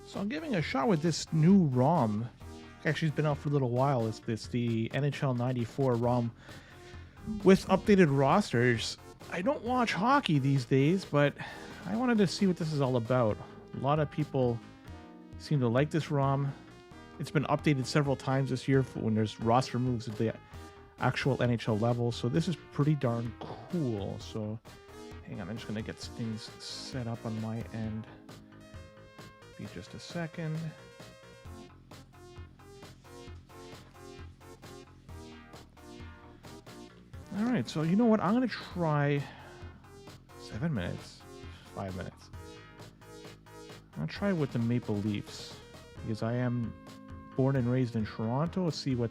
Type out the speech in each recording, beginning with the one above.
So I'm giving a shot with this new ROM. Actually, it's been out for a little while. It's the NHL 94 ROM with updated rosters. I don't watch hockey these days, but I wanted to see what this is all about. A lot of people seem to like this ROM. It's been updated several times this year when there's roster moves at the actual NHL level, so this is pretty darn cool. So hang on, I'm just gonna get things set up on my end. Be just a second. All right, so you know what? I'm gonna try 7 minutes, 5 minutes. I'll try with the Maple Leafs because I am born and raised in Toronto. See what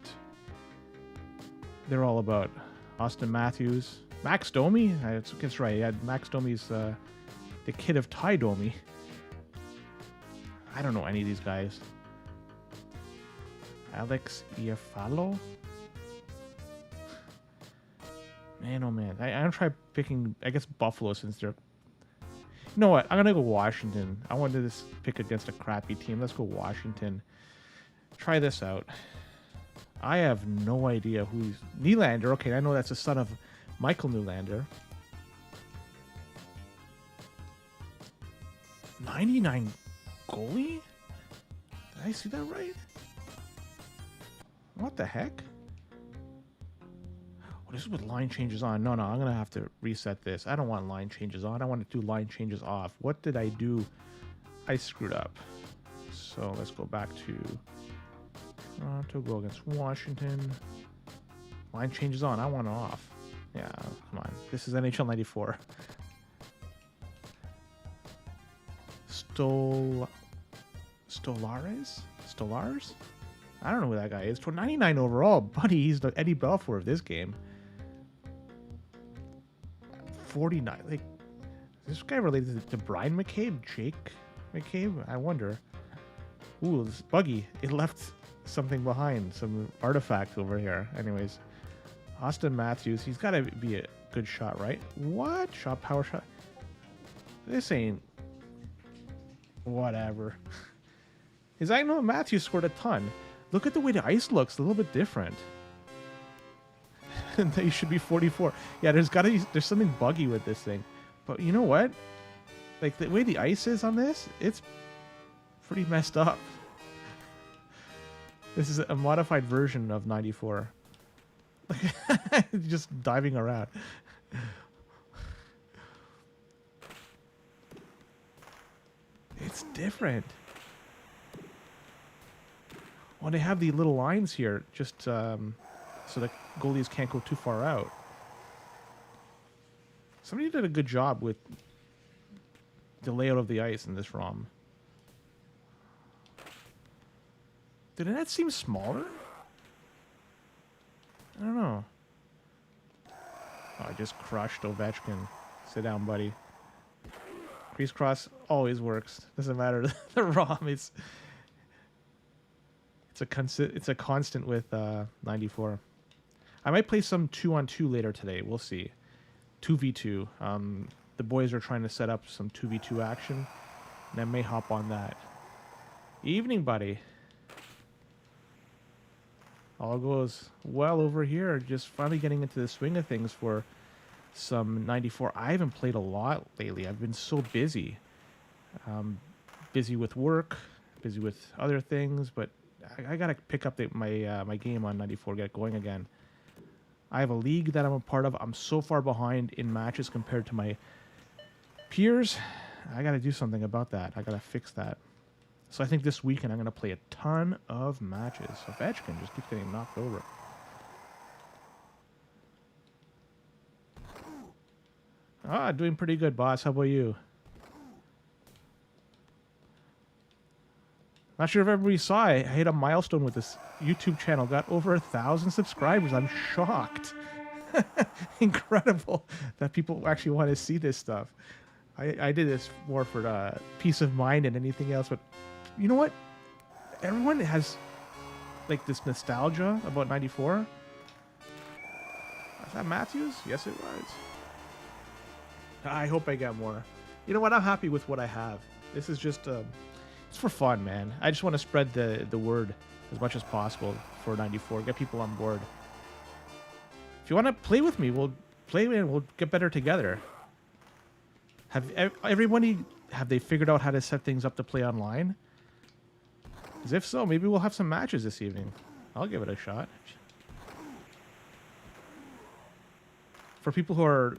they're all about. Austin Matthews, Max Domi. That's right. Yeah, Max Domi's the kid of Ty Domi. I don't know any of these guys. Alex Iafallo. Man, oh man. I'm gonna try picking, I guess, Buffalo since they're... You know what? I'm gonna go Washington. I wanted to pick against a crappy team. Let's go Washington. Try this out. I have no idea who's... Nylander. Okay, I know that's the son of Michael Nylander. 99 goalie? Did I see that right? What the heck? Oh, this is with line changes on. No, I'm going to have to reset this. I don't want line changes on. I want to do line changes off. What did I do? I screwed up. So let's go back to Toronto, go against Washington. Line changes on. I want it off. Yeah, come on. This is NHL 94. Stolars? I don't know who that guy is. 99 overall. Buddy, he's the Eddie Belfour of this game. 49. Like, is this guy related to Brian McCabe? Jake McCabe? I wonder. Ooh, this buggy. It left something behind. Some artifact over here. Anyways. Austin Matthews. He's got to be a good shot, right? What? Power shot? This ain't... Whatever. I know Matthews scored a ton. Look at the way the ice looks. A little bit different. They should be 44. Yeah, there's something buggy with this thing. But you know what? Like, the way the ice is on this, it's pretty messed up. This is a modified version of 94. Just diving around. It's different. Well, they have the little lines here, just so the goalies can't go too far out. Somebody did a good job with the layout of the ice in this ROM. Did that seem smaller? I don't know. Oh, I just crushed Ovechkin. Sit down, buddy. Crease cross always works. Doesn't matter the ROM. It's a constant with 94. I might play some 2-on-2 later today. We'll see. 2v2. The boys are trying to set up some 2v2 action, and I may hop on that. Evening, buddy. All goes well over here. Just finally getting into the swing of things for some 94. I haven't played a lot lately. I've been so busy. Busy with work, busy with other things, but I gotta pick up my game on 94, get going again. I have a league that I'm a part of. I'm so far behind in matches compared to my peers. I gotta do something about that. I gotta fix that. So I think this weekend I'm gonna play a ton of matches. Ovechkin just keeps getting knocked over. Doing pretty good, boss. How about you? Not sure if everybody saw. I hit a milestone with this YouTube channel. Got over 1,000 subscribers. I'm shocked. Incredible that people actually want to see this stuff. I did this more for the peace of mind than anything else. But you know what? Everyone has like this nostalgia about 94. Is that Matthews? Yes, it was. I hope I get more. You know what? I'm happy with what I have. This is just it's It's for fun, man. I just want to spread the word as much as possible for 94. Get people on board. If you want to play with me, we'll play and we'll get better together. Have they figured out how to set things up to play online? Because if so, maybe we'll have some matches this evening. I'll give it a shot. For people who are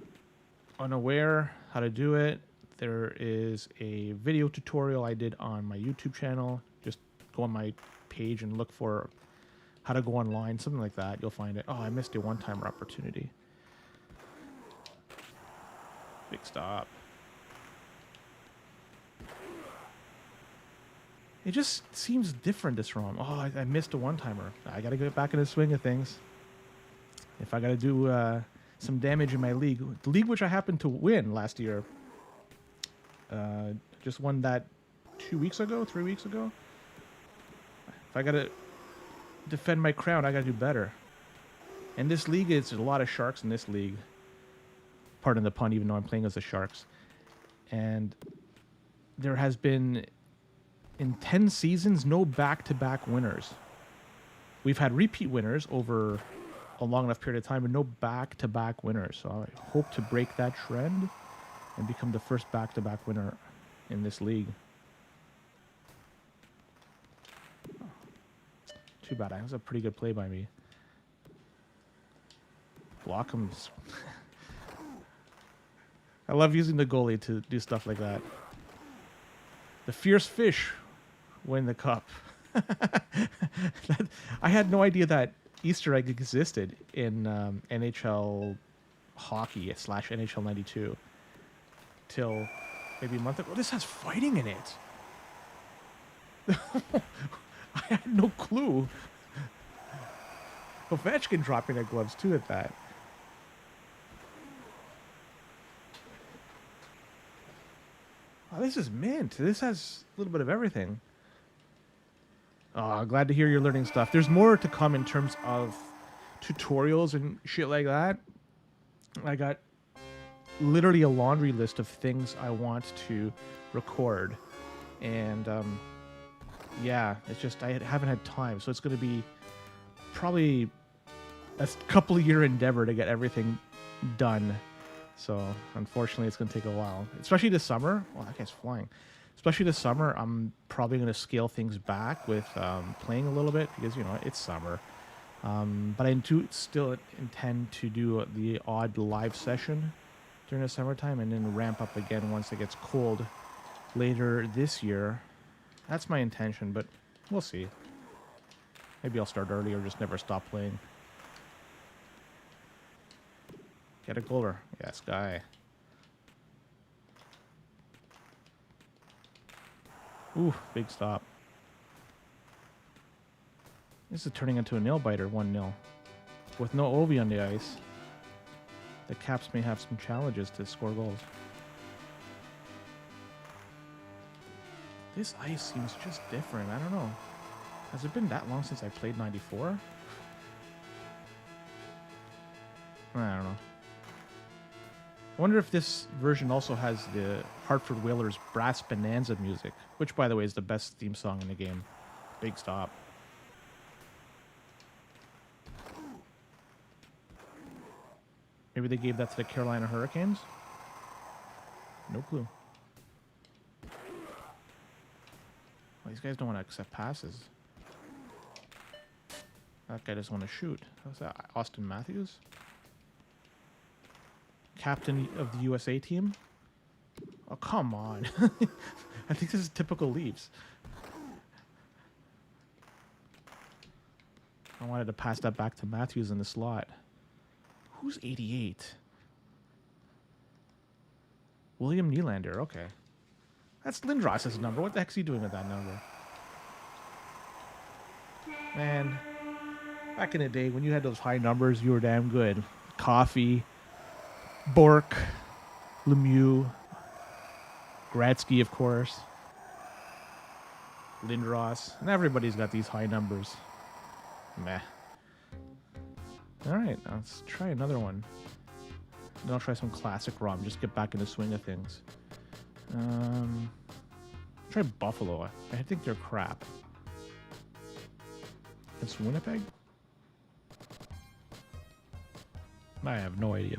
unaware how to do it, there is a video tutorial I did on my YouTube channel. Just go on my page and look for how to go online, something like that. You'll find it. Oh, I missed a one-timer opportunity. Big stop. It just seems different, this ROM. Oh, I missed a one-timer. I got to get back in the swing of things. If I got to do some damage in my league, the league which I happened to win last year, just won that 3 weeks ago. If I got to defend my crown, I got to do better. And this league, there's a lot of sharks in this league. Pardon the pun, even though I'm playing as the Sharks. And there has been, in 10 seasons, no back-to-back winners. We've had repeat winners over a long enough period of time, but no back-to-back winners. So I hope to break that trend and become the first back-to-back winner in this league. Too bad. That was a pretty good play by me. Block him. I love using the goalie to do stuff like that. The fierce fish win the cup. I had no idea that Easter egg existed in NHL hockey / NHL 92 till maybe a month ago. This has fighting in it. I had no clue. Ovechkin dropping their gloves too at that. Oh, this is mint. This has a little bit of everything. Oh, glad to hear you're learning stuff. There's more to come in terms of tutorials and shit like that. I got literally a laundry list of things I want to record. And, yeah, it's just I haven't had time. So it's going to be probably a couple of year endeavor to get everything done. So, unfortunately, it's going to take a while. Especially this summer. Well, that guy's flying. Especially this summer, I'm probably going to scale things back with playing a little bit because, you know, it's summer. But I do still intend to do the odd live session during the summertime and then ramp up again once it gets cold later this year. That's my intention, but we'll see. Maybe I'll start early or just never stop playing. Get a goaler. Yes, guy. Ooh, big stop. This is turning into a nail-biter, 1-0. With no Ovi on the ice, the Caps may have some challenges to score goals. This ice seems just different. I don't know. Has it been that long since I played 94? I don't know. I wonder if this version also has the Hartford Whalers Brass Bonanza music, which, by the way, is the best theme song in the game. Big stop. Maybe they gave that to the Carolina Hurricanes? No clue. Oh, these guys don't want to accept passes. That guy doesn't want to shoot. How's that? Austin Matthews? Captain of the USA team? Oh, come on. I think this is typical Leafs. I wanted to pass that back to Matthews in the slot. Who's 88? William Nylander, okay. That's Lindros's number. What the heck's he doing with that number? Man, back in the day when you had those high numbers, you were damn good. Coffee, Bork, Lemieux, Gretzky, of course, Lindros, and everybody's got these high numbers. Meh. All right, let's try another one. Then I'll try some classic ROM. Just get back in the swing of things. Try Buffalo. I think they're crap. It's Winnipeg? I have no idea.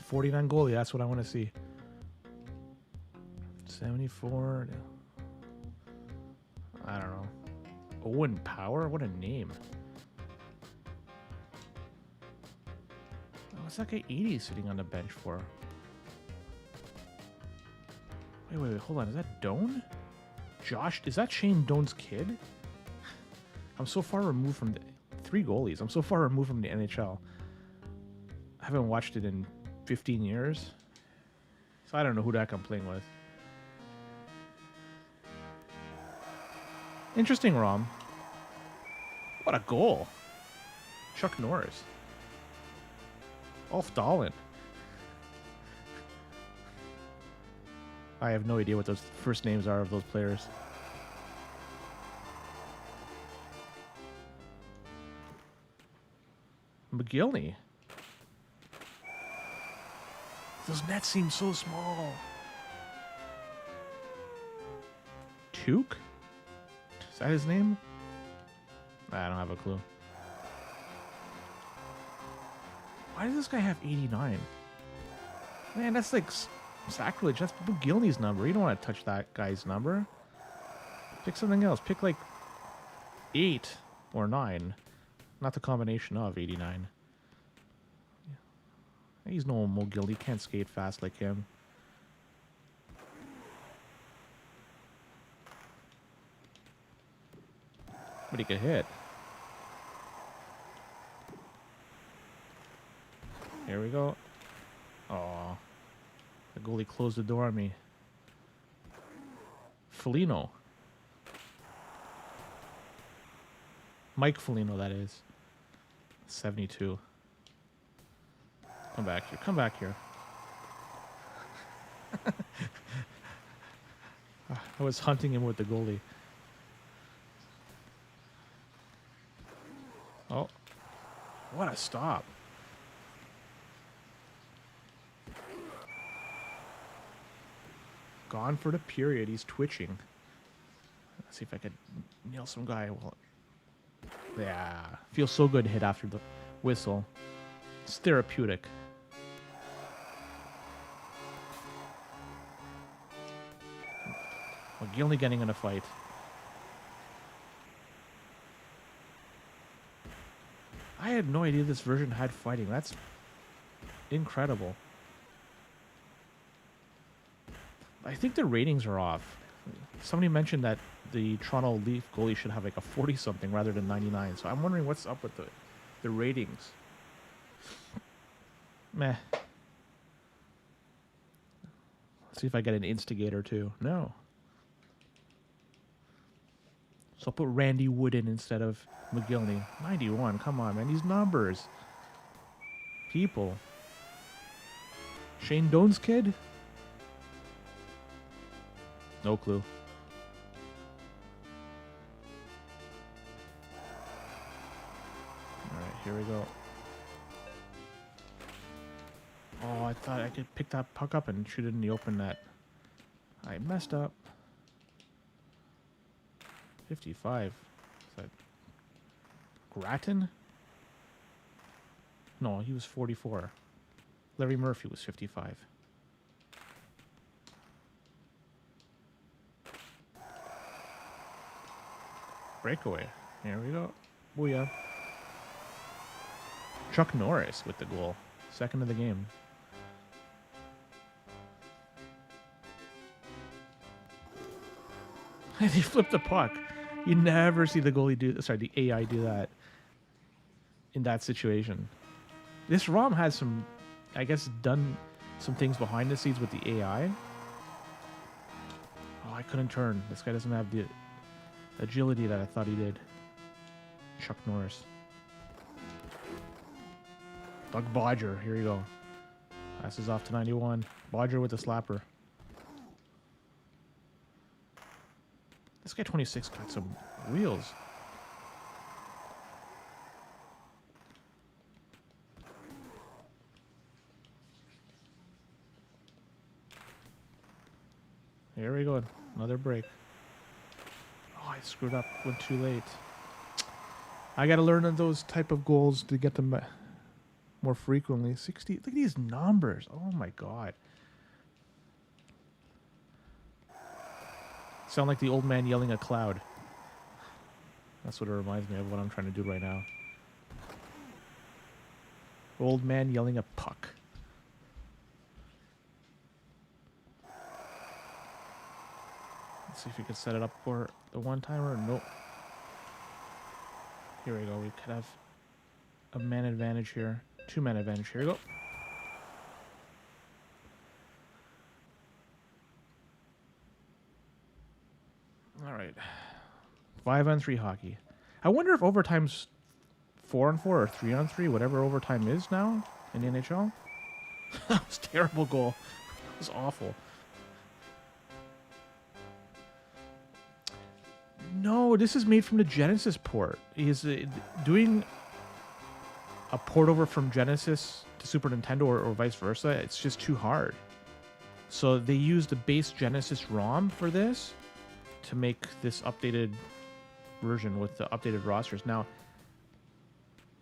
49 goalie, that's what I want to see. 74. I don't know. Owen Power? What a name. What's that guy 80 sitting on the bench for? Wait, hold on. Is that Doan? Josh, is that Shane Doan's kid? I'm so far removed from the 3 goalies. I'm so far removed from the NHL. I haven't watched it in 15 years. So I don't know who the heck I'm playing with. Interesting, ROM. What a goal. Chuck Norris. Ulf Dahlin. I have no idea what those first names are of those players. McGillney. Those nets seem so small. Tuke? Is that his name? I don't have a clue. Why does this guy have 89? Man, that's like sacrilege. That's McGillney's number. You don't want to touch that guy's number. Pick something else. Pick like 8 or 9. Not the combination of 89. He's no McGillney. He can't skate fast like him. But he could hit. Here we go. Oh, the goalie closed the door on me. Foligno. Mike Foligno, that is. 72. Come back here. Come back here. I was hunting him with the goalie. Oh. What a stop. Gone for the period. He's twitching. Let's see if I could nail some guy. Well, yeah. Feels so good to hit after the whistle. It's therapeutic. McGillney getting in a fight. I had no idea this version had fighting. That's incredible. I think the ratings are off. Somebody mentioned that the Toronto Leaf goalie should have like a 40-something rather than 99. So I'm wondering what's up with the ratings. Meh. Let's see if I get an instigator too. No. So I'll put Randy Wood in instead of McGillney. 91. Come on, man. These numbers. People. Shane Doan's kid? No clue. Alright, here we go. Oh, I thought I could pick that puck up and shoot it in the open net. I messed up. 55. Is that Grattan? No, he was 44. Larry Murphy was 55. Breakaway. Here we go. Booyah. Chuck Norris with the goal. Second of the game. He flipped the puck. You never see the goalie do... Sorry, the AI do that. In that situation. This ROM has some... I guess done some things behind the scenes with the AI. Oh, I couldn't turn. This guy doesn't have the agility that I thought he did. Chuck Norris. Doug Bodger. Here you go. Passes off to 91. Bodger with the slapper. This guy 26 got some wheels. Here here we go. Another break. Oh, I screwed up. Went too late. I got to learn those type of goals to get them more frequently. 60. Look at these numbers. Oh, my God. Sound like the old man yelling at cloud. That's what it reminds me of what I'm trying to do right now. Old man yelling at puck. Let's see if we can set it up for the one-timer. Nope. Here we go. We could have a man advantage here. 2-man advantage. Here we go. All right. 5-on-3 hockey. I wonder if overtime's 4-on-4 or 3-on-3, whatever overtime is now in the NHL. That was a terrible goal. It was awful. No, this is made from the Genesis port. He's doing a port over from Genesis to Super Nintendo or vice versa. It's just too hard. So they used the base Genesis ROM for this to make this updated version with the updated rosters. Now,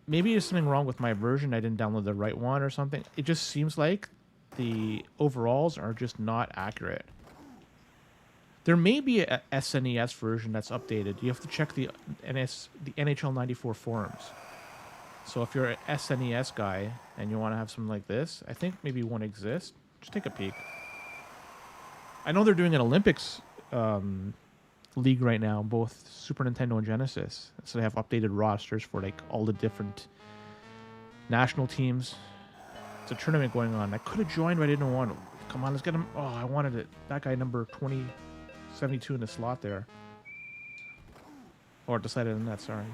maybe there's something wrong with my version. I didn't download the right one or something. It just seems like the overalls are just not accurate. There may be a SNES version that's updated. You have to check the NHL 94 forums. So if you're an SNES guy and you want to have something like this, I think maybe one exists. Just take a peek. I know they're doing an Olympics league right now, both Super Nintendo and Genesis. So they have updated rosters for like all the different national teams. It's a tournament going on. I could have joined, but I didn't want to. Come on, let's get him. Oh, I wanted it. That guy number 2072 in the slot there. Or decided on that, sorry.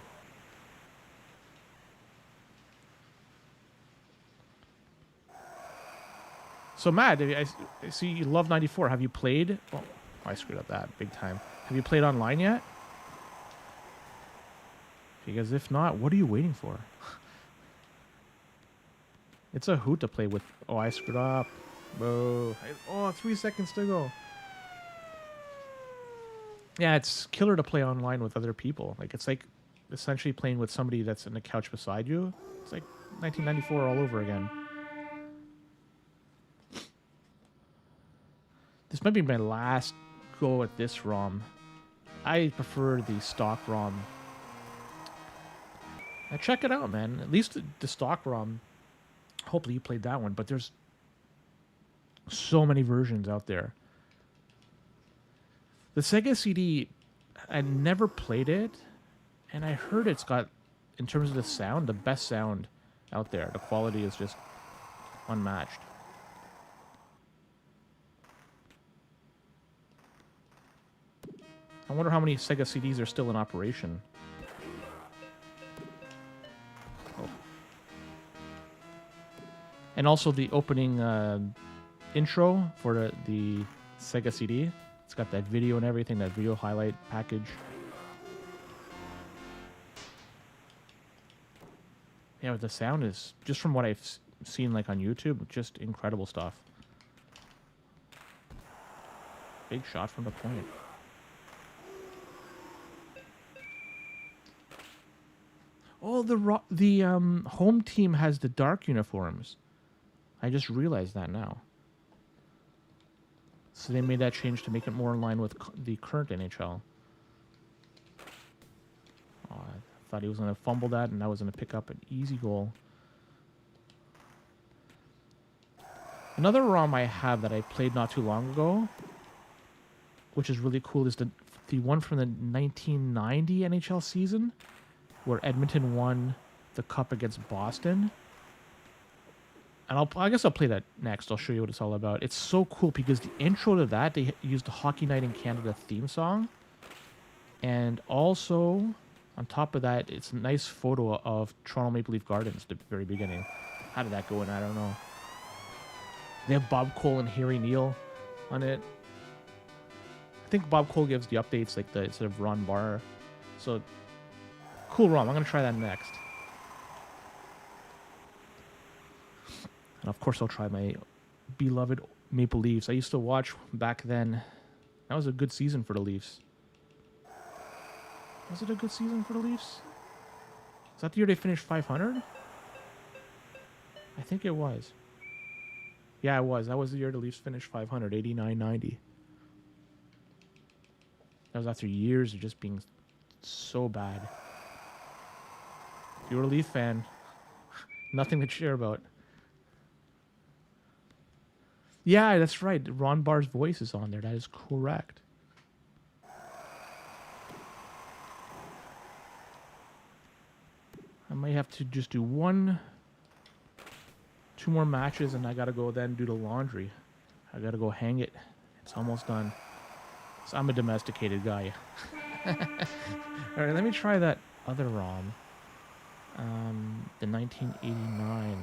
So Matt, I see you love 94. Have you played? Oh, I screwed up that big time. Have you played online yet? Because if not, what are you waiting for? It's a hoot to play with. Oh, I screwed up. Whoa. Oh, 3 seconds to go. Yeah, it's killer to play online with other people. Like, it's like essentially playing with somebody that's in the couch beside you. It's like 1994 all over again. This might be my last go at this ROM. I prefer the stock ROM. Now check it out, man. At least the stock ROM. Hopefully you played that one, but there's so many versions out there. The Sega CD, I never played it, and I heard it's got, in terms of the sound, the best sound out there. The quality is just unmatched. I wonder how many Sega CDs are still in operation. Oh. And also the opening intro for the Sega CD. It's got that video and everything, that video highlight package. Yeah, but the sound is, just from what I've seen like on YouTube, just incredible stuff. Big shot from the point. Oh, the home team has the dark uniforms. I just realized that now. So they made that change to make it more in line with the current NHL. Oh, I thought he was going to fumble that, and I was going to pick up an easy goal. Another ROM I have that I played not too long ago, which is really cool, is the one from the 1990 NHL season, where Edmonton won the cup against Boston. And I guess I'll play that next. I'll show you what it's all about. It's so cool because the intro to that, they used the Hockey Night in Canada theme song. And also, on top of that, it's a nice photo of Toronto Maple Leaf Gardens at the very beginning. How did that go in? I don't know. They have Bob Cole and Harry Neal on it. I think Bob Cole gives the updates like the instead of Ron Barr. So, cool ROM. I'm going to try that next. And of course, I'll try my beloved Maple Leafs. I used to watch back then That was a good season for the Leafs. Was it a good season for the Leafs? Is that the year they finished 500? I think it was. Yeah, it was. That was the year the Leafs finished 500, 89-90. That was after years of just being so bad. If you were a Leaf fan, nothing to cheer about. Yeah, that's right. Ron Barr's voice is on there. That is correct. I might have to just do 2 more matches, and I gotta go then do the laundry. I gotta go hang it. It's almost done. So I'm a domesticated guy. All right, let me try that other ROM. The 1989.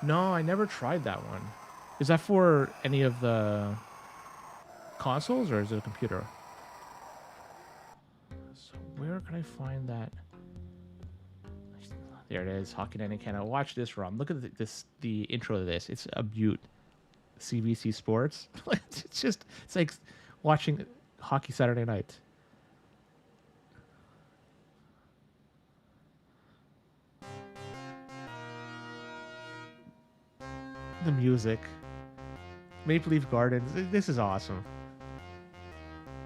No, I never tried that one. Is that for any of the consoles, or is it a computer? So where can I find that? There it is, Hockey Night in Canada. Watch this ROM. Look at the intro to this. It's a beaut. CBC Sports. It's like watching Hockey Saturday Night. The music. Maple Leaf Gardens. This is awesome.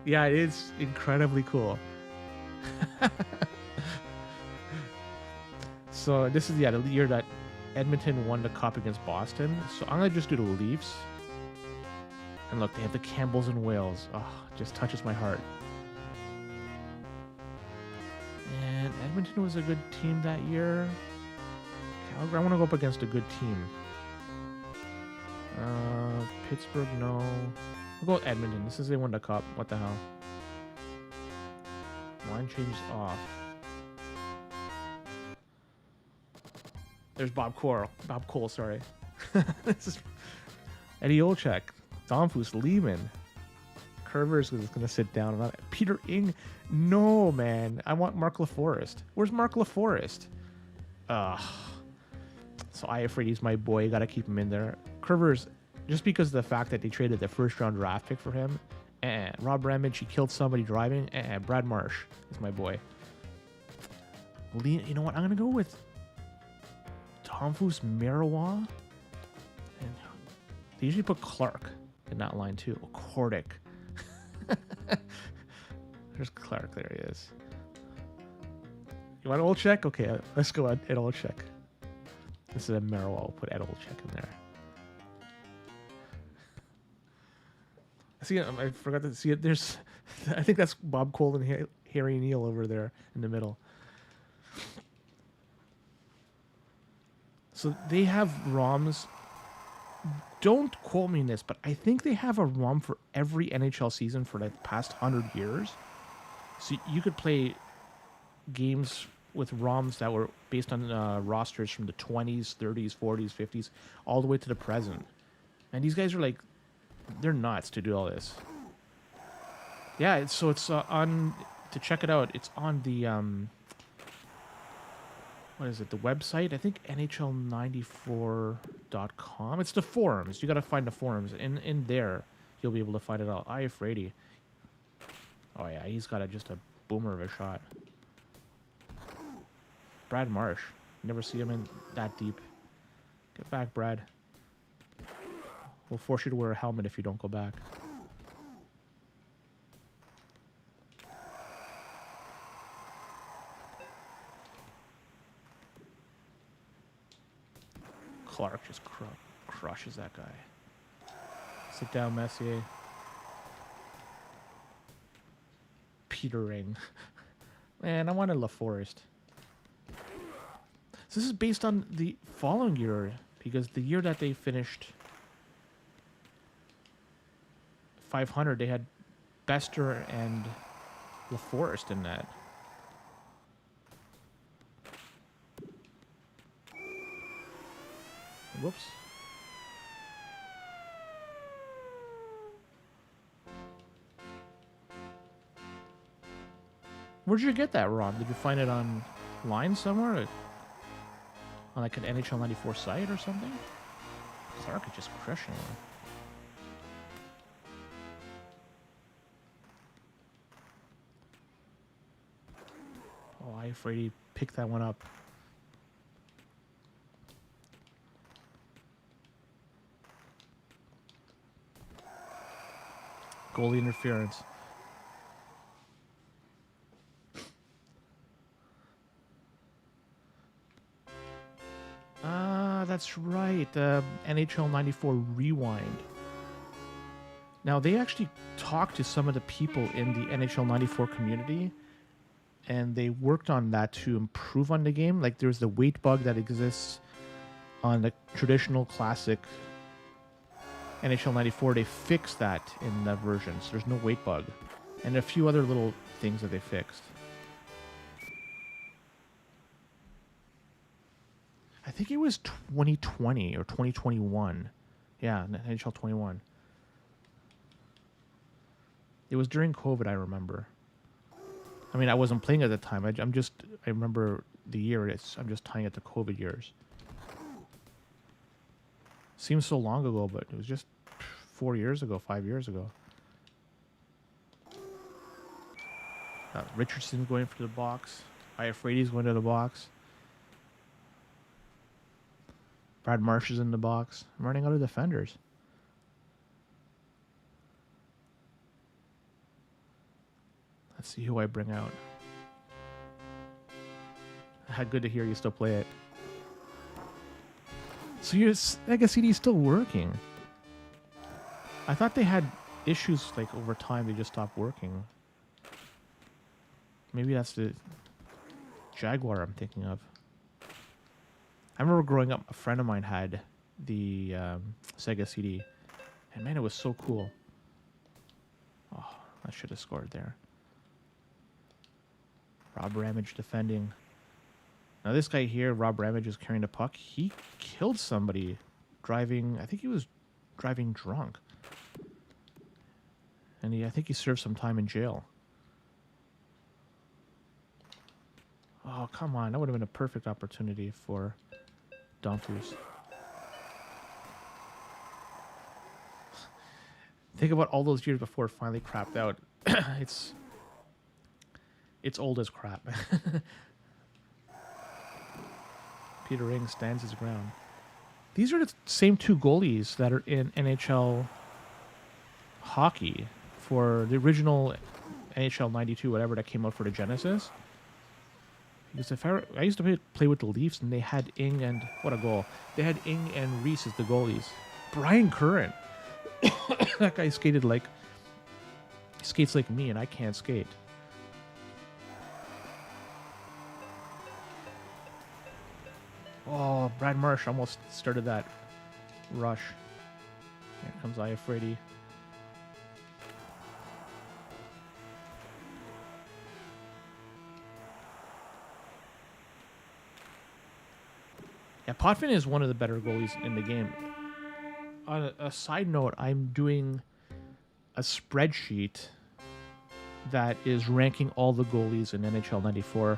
Yeah, it is incredibly cool. So this is, the year that Edmonton won the cup against Boston. So I'm going to just do the Leafs. And look, they have the Campbells and Wales. Oh, just touches my heart. And Edmonton was a good team that year. Calgary, I want to go up against a good team. Pittsburgh, no. We'll go with Edmonton. This is they won the cup. What the hell? Line change off. There's Bob Cole, sorry. This is Eddie Olczyk, Domfus, Lehman. Curvers is going to sit down. Peter Ing. No, man. I want Mark LaForest. Where's Mark LaForest? So I afraid he's my boy. Got to keep him in there. Curvers, just because of the fact that they traded the first-round draft pick for him. Rob Ramage, he killed somebody driving. Brad Marsh is my boy. You know what? I'm going to go with Domfus, Marawa. And they usually put Clark in that line too. Kordic. There's Clark. There he is. You want Olczyk? Okay, let's go Ed Olczyk. This is a Marawa. We'll put Ed Olczyk in there. See, I forgot to see it. There's, I think that's Bob Cole and Harry Neal over there in the middle. So they have ROMs. Don't quote me on this, but I think they have a ROM for every NHL season for the past 100 years. So you could play games with ROMs that were based on rosters from the 20s, 30s, 40s, 50s, all the way to the present. And these guys are like, they're nuts to do all this. Yeah, it's on, to check it out, it's on the, what is it, the website? I think NHL94.com. It's the forums. You got to find the forums. In there, you'll be able to find it all. IF Brady. Oh, yeah, he's got just a boomer of a shot. Brad Marsh. Never see him in that deep. Get back, Brad. We'll force you to wear a helmet if you don't go back. Clark just crushes that guy. Sit down, Messier. Petering. Man, I wanted LaForest. So this is based on the following year, because the year that they finished 500, they had Bester and LaForest in that. Whoops. Where'd you get that, Rob? Did you find it online somewhere? On like an NHL 94 site or something? Clark is just crushing it. Frady picked that one up. Goalie interference. That's right. NHL 94 Rewind. Now, they actually talked to some of the people in the NHL 94 community, and they worked on that to improve on the game. Like, there's the weight bug that exists on the traditional classic NHL 94. They fixed that in that version, so there's no weight bug. And a few other little things that they fixed. I think it was 2020 or 2021. Yeah, NHL 21. It was during COVID, I remember. I mean, I wasn't playing at the time. I remember the year. I'm just tying it to COVID years. Seems so long ago, but it was just 4 years ago, 5 years ago. Richardson going for the box. Iafrady's going to the box. Brad Marsh is in the box. I'm running out of defenders. Let's see who I bring out. Good to hear you still play it. So your Sega CD is still working. I thought they had issues like over time. They just stopped working. Maybe that's the Jaguar I'm thinking of. I remember growing up, a friend of mine had the Sega CD. And man, it was so cool. Oh, I should have scored there. Rob Ramage defending. Now this guy here, Rob Ramage, is carrying the puck. He killed somebody driving. I think he was driving drunk. And I think he served some time in jail. Oh, come on. That would have been a perfect opportunity for Dunkers. Think about all those years before it finally crapped out. It's old as crap. Peter Ing stands his ground. These are the same two goalies that are in NHL hockey for the original NHL 92, whatever that came out for the Genesis. Because I used to play with the Leafs, and they had Ing and what a goal! They had Ing and Reese as the goalies. Brian Curran, that guy skates like me, and I can't skate. Oh, Brad Marsh almost started that rush. Here comes Iafrady. Yeah, Potvin is one of the better goalies in the game. On a side note, I'm doing a spreadsheet that is ranking all the goalies in NHL 94,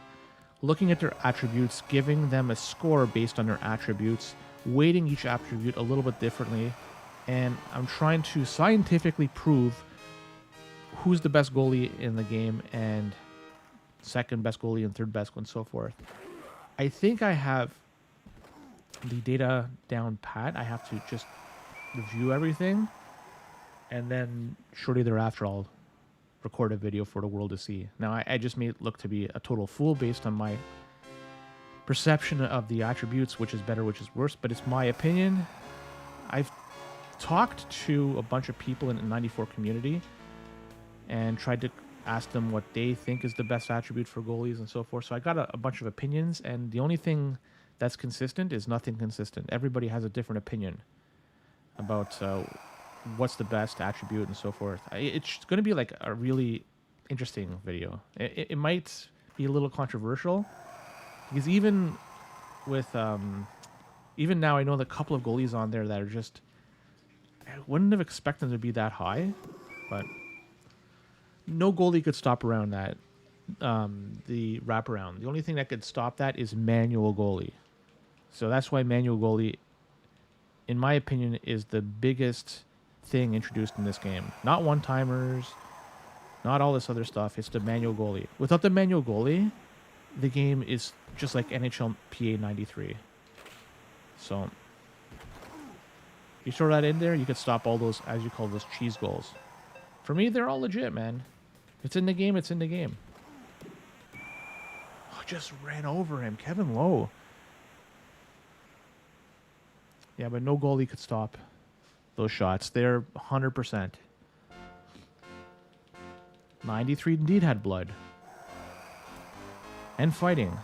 looking at their attributes, giving them a score based on their attributes, weighting each attribute a little bit differently, and I'm trying to scientifically prove who's the best goalie in the game and second best goalie and third best and so forth. I think I have the data down pat. I have to just review everything, and then shortly thereafter I'll record a video for the world to see. Now I just may look to be a total fool based on my perception of the attributes, which is better, which is worse, but it's my opinion. I've talked to a bunch of people in the 94 community and tried to ask them what they think is the best attribute for goalies and so forth. So I got a bunch of opinions, and the only thing that's consistent is nothing consistent. Everybody has a different opinion about what's the best attribute and so forth. It's going to be like a really interesting video. It might be a little controversial because even with even now, I know the couple of goalies on there that are just, I wouldn't have expected them to be that high, but no goalie could stop around that. The wraparound. The only thing that could stop that is manual goalie. So that's why manual goalie, in my opinion, is the biggest thing introduced in this game. Not one-timers, not all this other stuff. It's the manual goalie. Without the manual goalie, the game is just like NHL PA 93. So you throw that in there, you could stop all those, as you call those, cheese goals. For me, they're all legit, man. It's in the game, it's in the game. Oh, just ran over him. Kevin Lowe. Yeah, but no goalie could stop those shots. They're 100%. 93 indeed had blood. And fighting.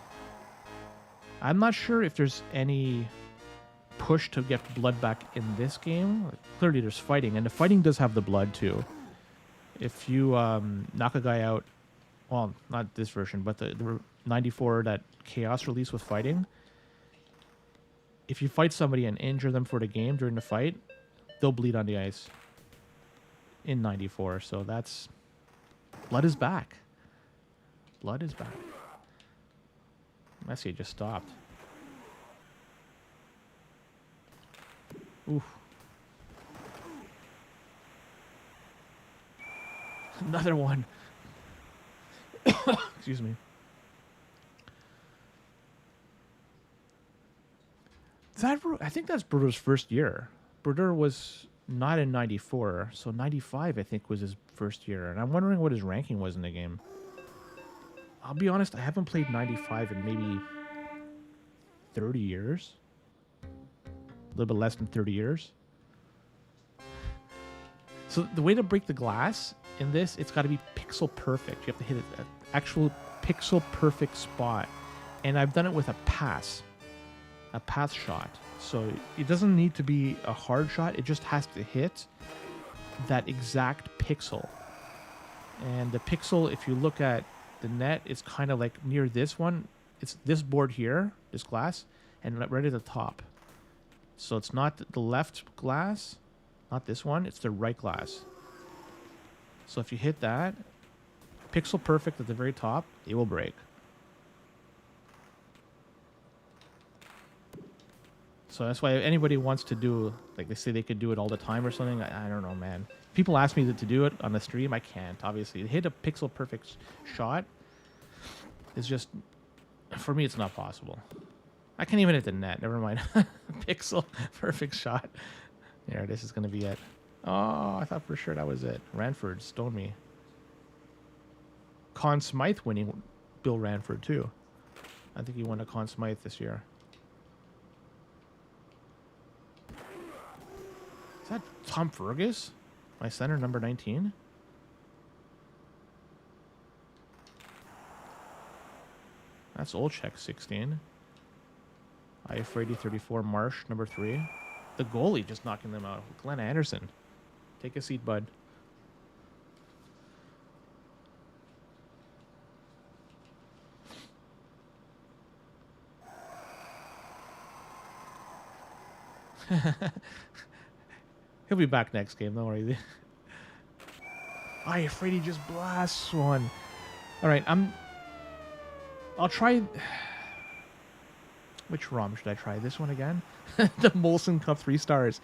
I'm not sure if there's any push to get blood back in this game. Clearly there's fighting, and the fighting does have the blood too. If you knock a guy out, well, not this version, but the 94, that chaos release with fighting, if you fight somebody and injure them for the game during the fight, they'll bleed on the ice in 94. So that's... blood is back. Blood is back. Messi just stopped. Oof. Another one. Excuse me. I think that's Bruder's first year. Bruder was not in 94, so 95 I think was his first year. And I'm wondering what his ranking was in the game. I'll be honest, I haven't played 95 in maybe 30 years. A little bit less than 30 years. So the way to break the glass in this, it's got to be pixel perfect. You have to hit an actual pixel perfect spot. And I've done it with a pass shot. So it doesn't need to be a hard shot. It just has to hit that exact pixel. And the pixel, if you look at the net, it's kind of like near this one. It's this board here, this glass, and right at the top. So it's not the left glass, not this one, it's the right glass. So if you hit that, pixel perfect at the very top, it will break. So that's why if anybody wants to do, like they say they could do it all the time or something, I don't know, man. People ask me to do it on the stream, I can't, obviously. Hit a pixel perfect shot is just, for me, it's not possible. I can't even hit the net, never mind. Pixel perfect shot. There, this is going to be it. Oh, I thought for sure that was it. Ranford stoned me. Conn Smythe winning Bill Ranford, too. I think he won a Conn Smythe this year. Is that Tom Fergus? My center, number 19? That's Olczek, 16. I Frady, 34. Marsh, number 3. The goalie just knocking them out. Glenn Anderson. Take a seat, bud. He'll be back next game, don't worry. I afraid he just blasts one. All right, I'll try. Which ROM should I try? This one again? The Molson Cup 3 stars.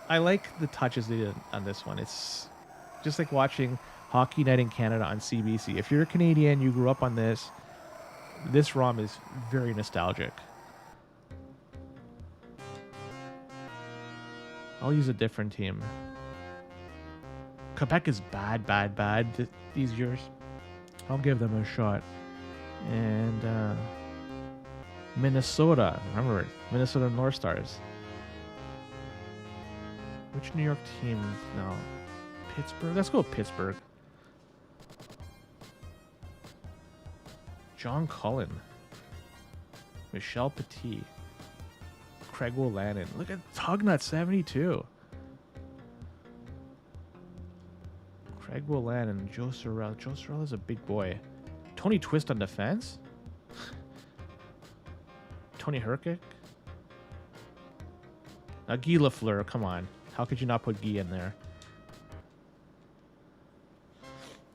I like the touches they did on this one. It's just like watching Hockey Night in Canada on CBC. If you're a Canadian, you grew up on this. This ROM is very nostalgic. I'll use a different team. Quebec is bad these years. I'll give them a shot. And Minnesota. Remember, Minnesota North Stars. Which New York team? No. Pittsburgh? Let's go with Pittsburgh. John Cullen. Michel Petit. Craig Wolanin. Look at Tugnut, 72. Craig Wolanin. Joe Sorrell. Joe Sorrell is a big boy. Tony Twist on defense? Tony Herkick? Now, Guy Lafleur, come on. How could you not put Guy in there?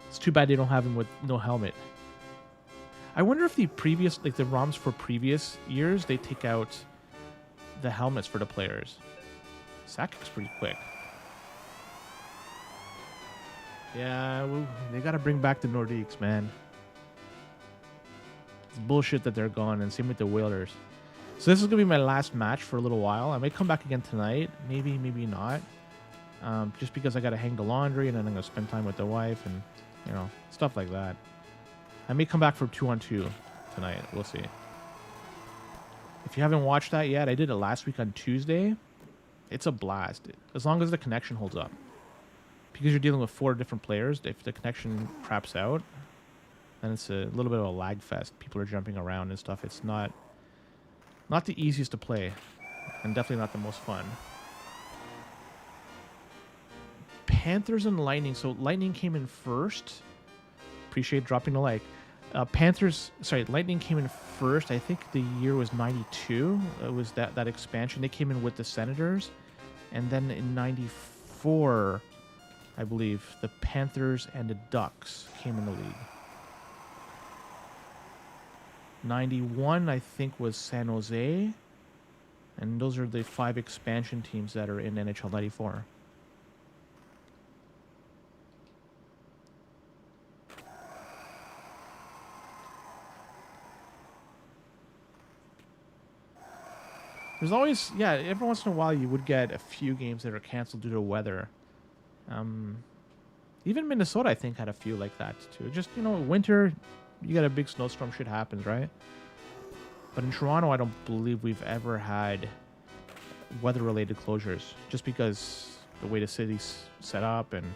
It's too bad they don't have him with no helmet. I wonder if the previous, like the ROMs for previous years, they take out the helmets for the players. Sakic's pretty quick. Yeah, well, they got to bring back the Nordiques, man. It's bullshit that they're gone, and same with the Whalers. So this is gonna be my last match for a little while. I may come back again tonight, maybe not. Just because I gotta hang the laundry, and then I'm gonna spend time with the wife, and stuff like that. I may come back for 2-on-2 tonight. We'll see. If you haven't watched that yet, I did it last week on Tuesday. It's a blast, as long as the connection holds up. Because you're dealing with 4 different players, if the connection craps out, then it's a little bit of a lag fest. People are jumping around and stuff. It's not the easiest to play, and definitely not the most fun. Panthers and Lightning. So Lightning came in first. Appreciate dropping a like. Lightning came in first. I think the year was 92. It was that expansion. They came in with the Senators. And then in 94, I believe, the Panthers and the Ducks came in the league. 91, I think, was San Jose. And those are the 5 expansion teams that are in NHL 94. There's always, every once in a while you would get a few games that are canceled due to weather. Even Minnesota, I think, had a few like that too. Just, winter, you get a big snowstorm, shit happens, right? But in Toronto, I don't believe we've ever had weather-related closures, just because the way the city's set up, and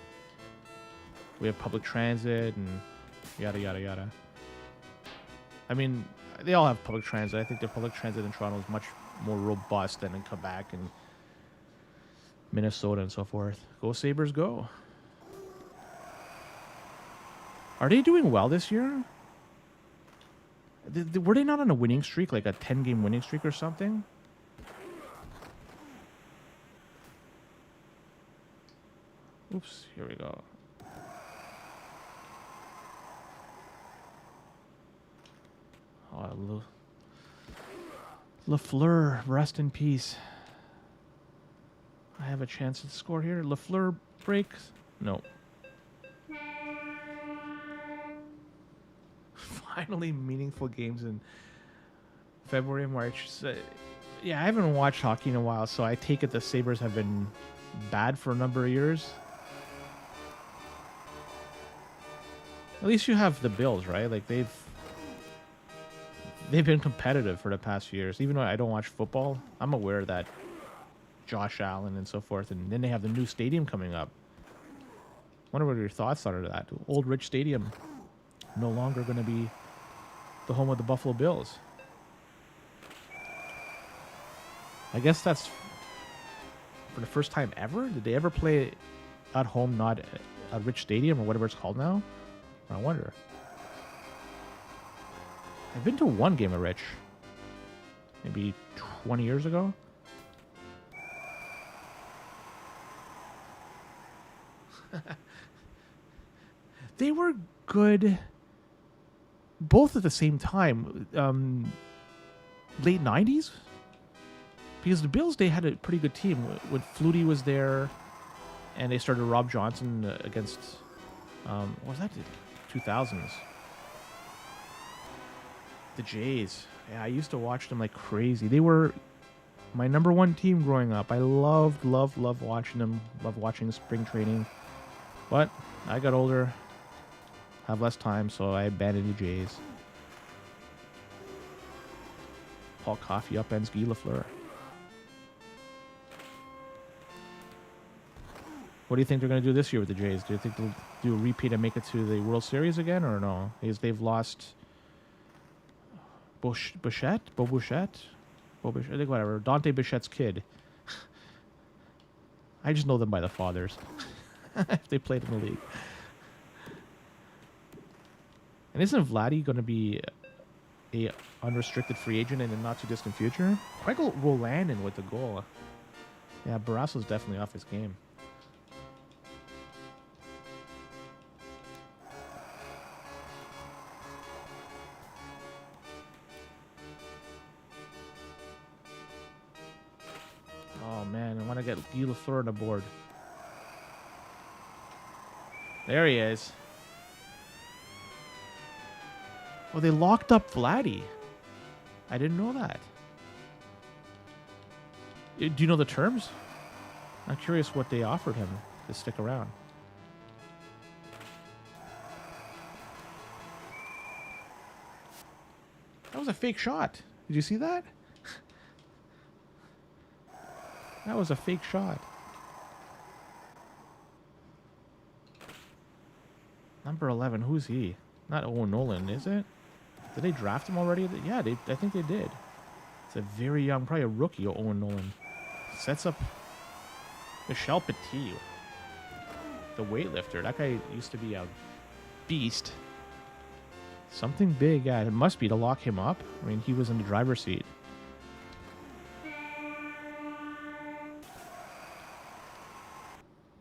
we have public transit and yada, yada, yada. I mean, they all have public transit. I think the public transit in Toronto is much more robust than in Quebec and Minnesota and so forth. Go Sabres, go. Are they doing well this year? Were they not on a winning streak, like a 10-game winning streak or something? Oops, here we go. Oh, Lafleur, rest in peace. I have a chance to score here. Lafleur breaks. No. Finally, meaningful games in February and March. So, I haven't watched hockey in a while, so I take it the Sabres have been bad for a number of years. At least you have the Bills, right? Like, they've been competitive for the past few years. Even though I don't watch football, I'm aware that Josh Allen and so forth, and then they have the new stadium coming up. Wonder what your thoughts are to that. Old Rich Stadium, no longer going to be the home of the Buffalo Bills. I guess that's for the first time ever. Did they ever play at home, not at Rich Stadium or whatever it's called now? I wonder. I've been to one game of Rich, maybe 20 years ago. They were good both at the same time. Late 90s? Because the Bills, they had a pretty good team. When Flutie was there, and they started Rob Johnson against, what was that? 2000s. The Jays. Yeah, I used to watch them like crazy. They were my number one team growing up. I loved watching them. Loved watching the spring training. But I got older, have less time, so I abandoned the Jays. Paul Coffey upends Guy Lafleur. What do you think they're going to do this year with the Jays? Do you think they'll do a repeat and make it to the World Series again, or no? Because they've lost Bichette? I think whatever. Dante Bichette's kid. I just know them by the fathers. If they played in the league. And isn't Vladdy going to be a unrestricted free agent in the not too distant future? Craig Rolanin with the goal. Yeah, Barasso's definitely off his game. Oh man, I want to get Guy Lafleur on the board. There he is. Oh, they locked up Vladdy. I didn't know that. Do you know the terms? I'm curious what they offered him to stick around. That was a fake shot. Did you see that? That was a fake shot. Number 11, who's he? Not Owen Nolan, is it? Did they draft him already? Yeah, I think they did. It's a very young, probably a rookie, Owen Nolan. Sets up Michel Petit, the weightlifter. That guy used to be a beast. Something big, yeah, it must be to lock him up. I mean, he was in the driver's seat.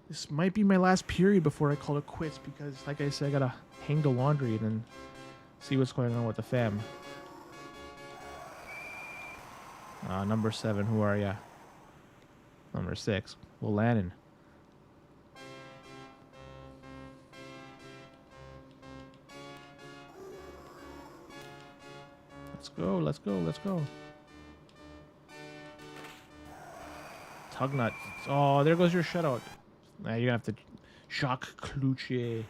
This might be my last period before I call it quits because, like I said, I gotta hang the laundry and then see what's going on with the fam. Number 7, who are ya? Number 6, Will Lannon. Let's go, let's go, let's go. Tugnut. Oh, there goes your shutout. Now you're going to have to... Jacques Cloutier.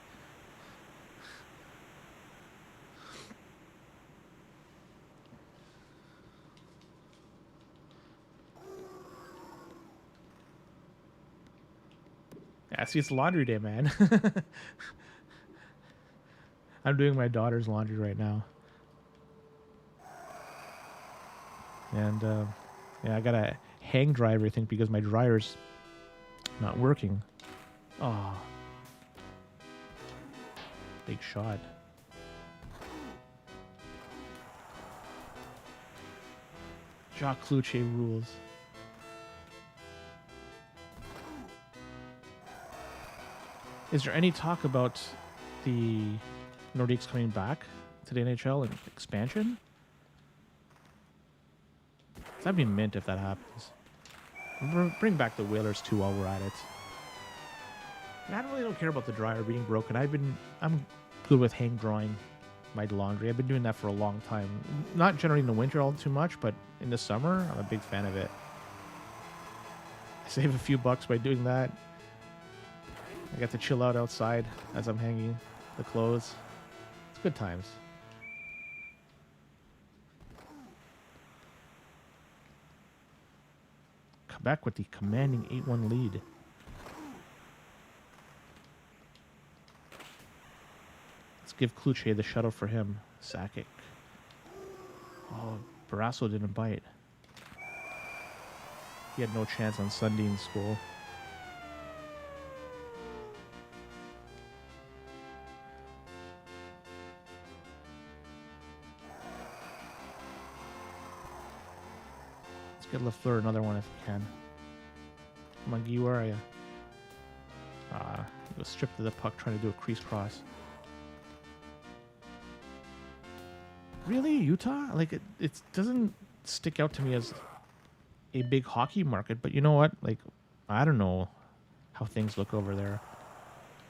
Yeah, see, it's laundry day, man. I'm doing my daughter's laundry right now. And, yeah, I gotta hang dry everything because my dryer's not working. Oh. Big shot. Jacques Cloutier rules. Is there any talk about the Nordiques coming back to the NHL and expansion? That'd be mint if that happens. Bring back the Whalers too while we're at it. And I really don't care about the dryer being broken. I'm good with hang drying my laundry. I've been doing that for a long time. Not generally in the winter all too much, but in the summer, I'm a big fan of it. I save a few bucks by doing that. I get to chill out outside as I'm hanging the clothes. It's good times. Quebec with the commanding 8-1 lead. Let's give Cloutier the shuttle for him. Sakic. Oh, Barrasso didn't bite. He had no chance on Sundin's goal. Let's get Lafleur another one if we can. Come on, Guy, where are you? He was stripped of the puck trying to do a crease cross. Really? Utah? Like, it doesn't stick out to me as a big hockey market, but you know what? Like, I don't know how things look over there.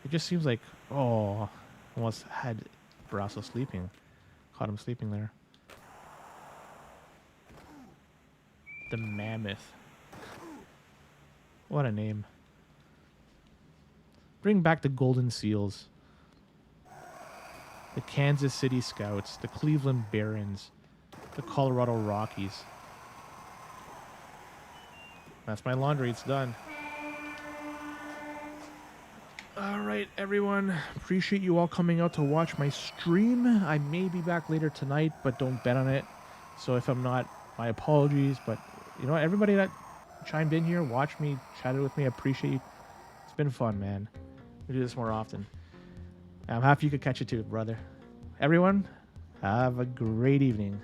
It just seems like, oh, almost had Barrasso sleeping. Caught him sleeping there. The Mammoth. What a name. Bring back the Golden Seals. The Kansas City Scouts. The Cleveland Barons. The Colorado Rockies. That's my laundry. It's done. All right, everyone. Appreciate you all coming out to watch my stream. I may be back later tonight, but don't bet on it. So if I'm not, my apologies. But you know what? Everybody that chimed in here, watched me, chatted with me, I appreciate you. It's been fun, man. We do this more often. I'm happy you could catch it too, brother. Everyone, have a great evening.